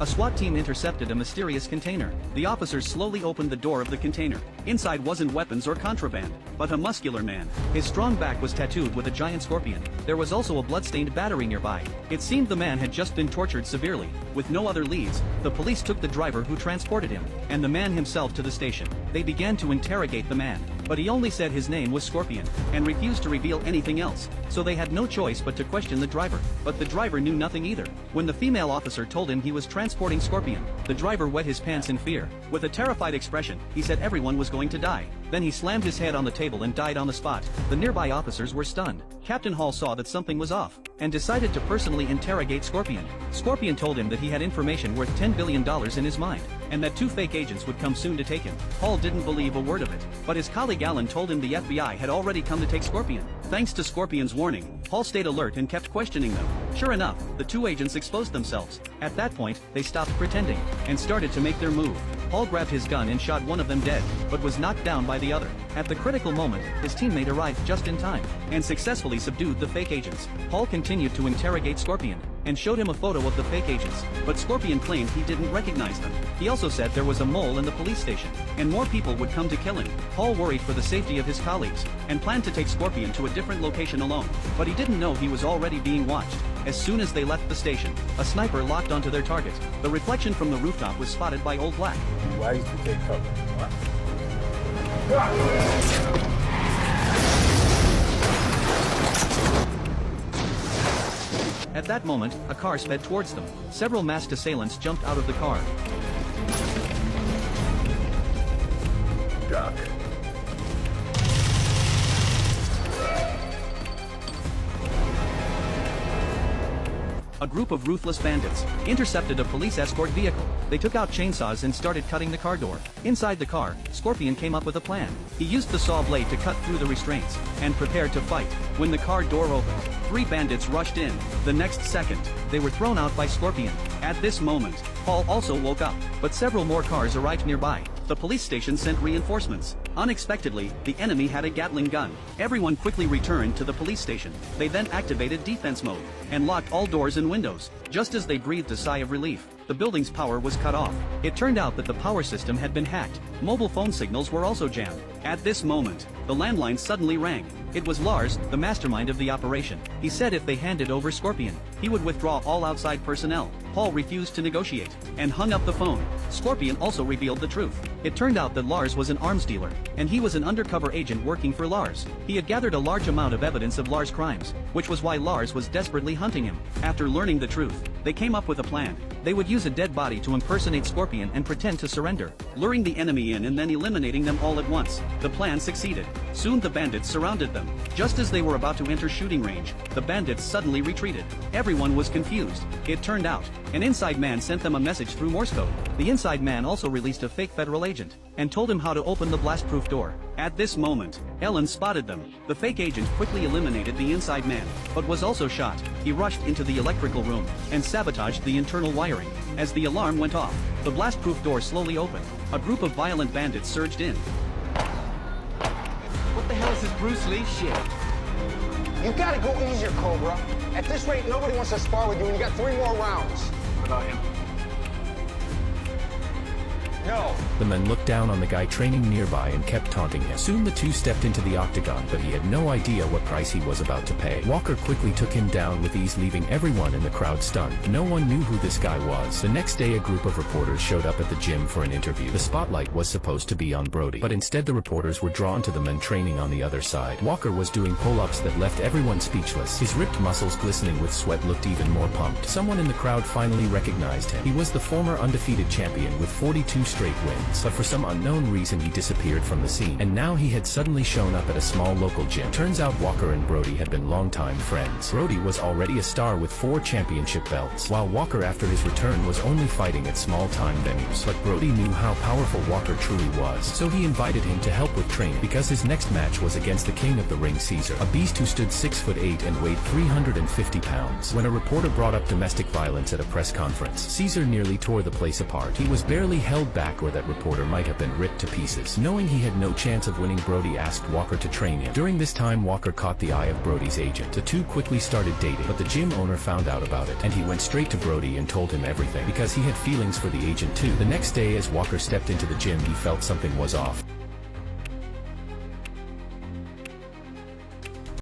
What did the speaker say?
A SWAT team intercepted a mysterious container. The officers slowly opened the door of the container. Inside wasn't weapons or contraband, but a muscular man. His strong back was tattooed with a giant scorpion. There was also a blood-stained battery nearby. It seemed the man had just been tortured severely. With no other leads, the police took the driver who transported him, and the man himself to the station. They began to interrogate the man, but he only said his name was Scorpion, and refused to reveal anything else, so they had no choice but to question the driver. But the driver knew nothing either. When the female officer told him he was transporting Scorpion, the driver wet his pants in fear. With a terrified expression, he said everyone was going to die. Then he slammed his head on the table and died on the spot. The nearby officers were stunned. Captain Hall saw that something was off, and decided to personally interrogate Scorpion. Scorpion told him that he had information worth $10 billion in his mind, and that 2 fake agents would come soon to take him. Hall didn't believe a word of it, but his colleague Allen told him the FBI had already come to take Scorpion. Thanks to Scorpion's warning, Hall stayed alert and kept questioning them. Sure enough, the 2 agents exposed themselves. At that point, they stopped pretending, and started to make their move. Hall grabbed his gun and shot one of them dead, but was knocked down by the other. At the critical moment, his teammate arrived just in time, and successfully subdued the fake agents. Hall continued to interrogate Scorpion, and showed him a photo of the fake agents, but Scorpion claimed he didn't recognize them. He also said there was a mole in the police station, and more people would come to kill him. Hall worried for the safety of his colleagues, and planned to take Scorpion to a different location alone, but he didn't know he was already being watched. As soon as they left the station, a sniper locked onto their target. The reflection from the rooftop was spotted by Old Black. Why used to take cover? What? At that moment, a car sped towards them. Several masked assailants jumped out of the car. Duck. A group of ruthless bandits intercepted a police escort vehicle. They took out chainsaws and started cutting the car door. Inside the car, Scorpion came up with a plan. He used the saw blade to cut through the restraints, and prepared to fight. When the car door opened, 3 bandits rushed in. The next second, they were thrown out by Scorpion. At this moment, Hall also woke up, but several more cars arrived nearby. The police station sent reinforcements. Unexpectedly, the enemy had a Gatling gun. Everyone quickly returned to the police station. They then activated defense mode, and locked all doors and windows. Just as they breathed a sigh of relief, the building's power was cut off. It turned out that the power system had been hacked. Mobile phone signals were also jammed. At this moment, the landline suddenly rang. It was Lars, the mastermind of the operation. He said if they handed over Scorpion, he would withdraw all outside personnel. Hall refused to negotiate, and hung up the phone. Scorpion also revealed the truth. It turned out that Lars was an arms dealer, and he was an undercover agent working for Lars. He had gathered a large amount of evidence of Lars' crimes, which was why Lars was desperately hunting him. After learning the truth, they came up with a plan. They would use a dead body to impersonate Scorpion and pretend to surrender, luring the enemy in and then eliminating them all at once. The plan succeeded. Soon the bandits surrounded them. Just as they were about to enter shooting range, the bandits suddenly retreated. Everyone was confused. It turned out, an inside man sent them a message through Morse code. The inside man also released a fake federal agent, and told him how to open the blast-proof door. At this moment, Ellen spotted them. The fake agent quickly eliminated the inside man, but was also shot. He rushed into the electrical room, and sabotaged the internal wiring. As the alarm went off, the blast-proof door slowly opened. A group of violent bandits surged in. What the hell is this Bruce Lee shit? You gotta go easier, Cobra. At this rate, nobody wants to spar with you, and you got 3 more rounds. What about him? No. The men looked down on the guy training nearby and kept taunting him. Soon the 2 stepped into the octagon, but he had no idea what price he was about to pay. Walker quickly took him down with ease, leaving everyone in the crowd stunned. No one knew who this guy was. The next day, a group of reporters showed up at the gym for an interview. The spotlight was supposed to be on Brody, but instead the reporters were drawn to the men training on the other side. Walker was doing pull-ups that left everyone speechless. His ripped muscles glistening with sweat looked even more pumped. Someone in the crowd finally recognized him. He was the former undefeated champion with 42 straight wins, but for some unknown reason he disappeared from the scene, and now he had suddenly shown up at a small local gym. Turns out Walker and Brody had been longtime friends. Brody was already a star with 4 championship belts, while Walker after his return was only fighting at small-time venues. But Brody knew how powerful Walker truly was, so he invited him to help with training, because his next match was against the king of the ring, Caesar, a beast who stood 6'8" and weighed 350 pounds. When a reporter brought up domestic violence at a press conference, Caesar nearly tore the place apart. He was barely held back, or that reporter might have been ripped to pieces. Knowing he had no chance of winning, Brody asked Walker to train him. During this time, Walker caught the eye of Brody's agent. The two quickly started dating, but the gym owner found out about it, and he went straight to Brody and told him everything, because he had feelings for the agent too. The next day, as Walker stepped into the gym, he felt something was off.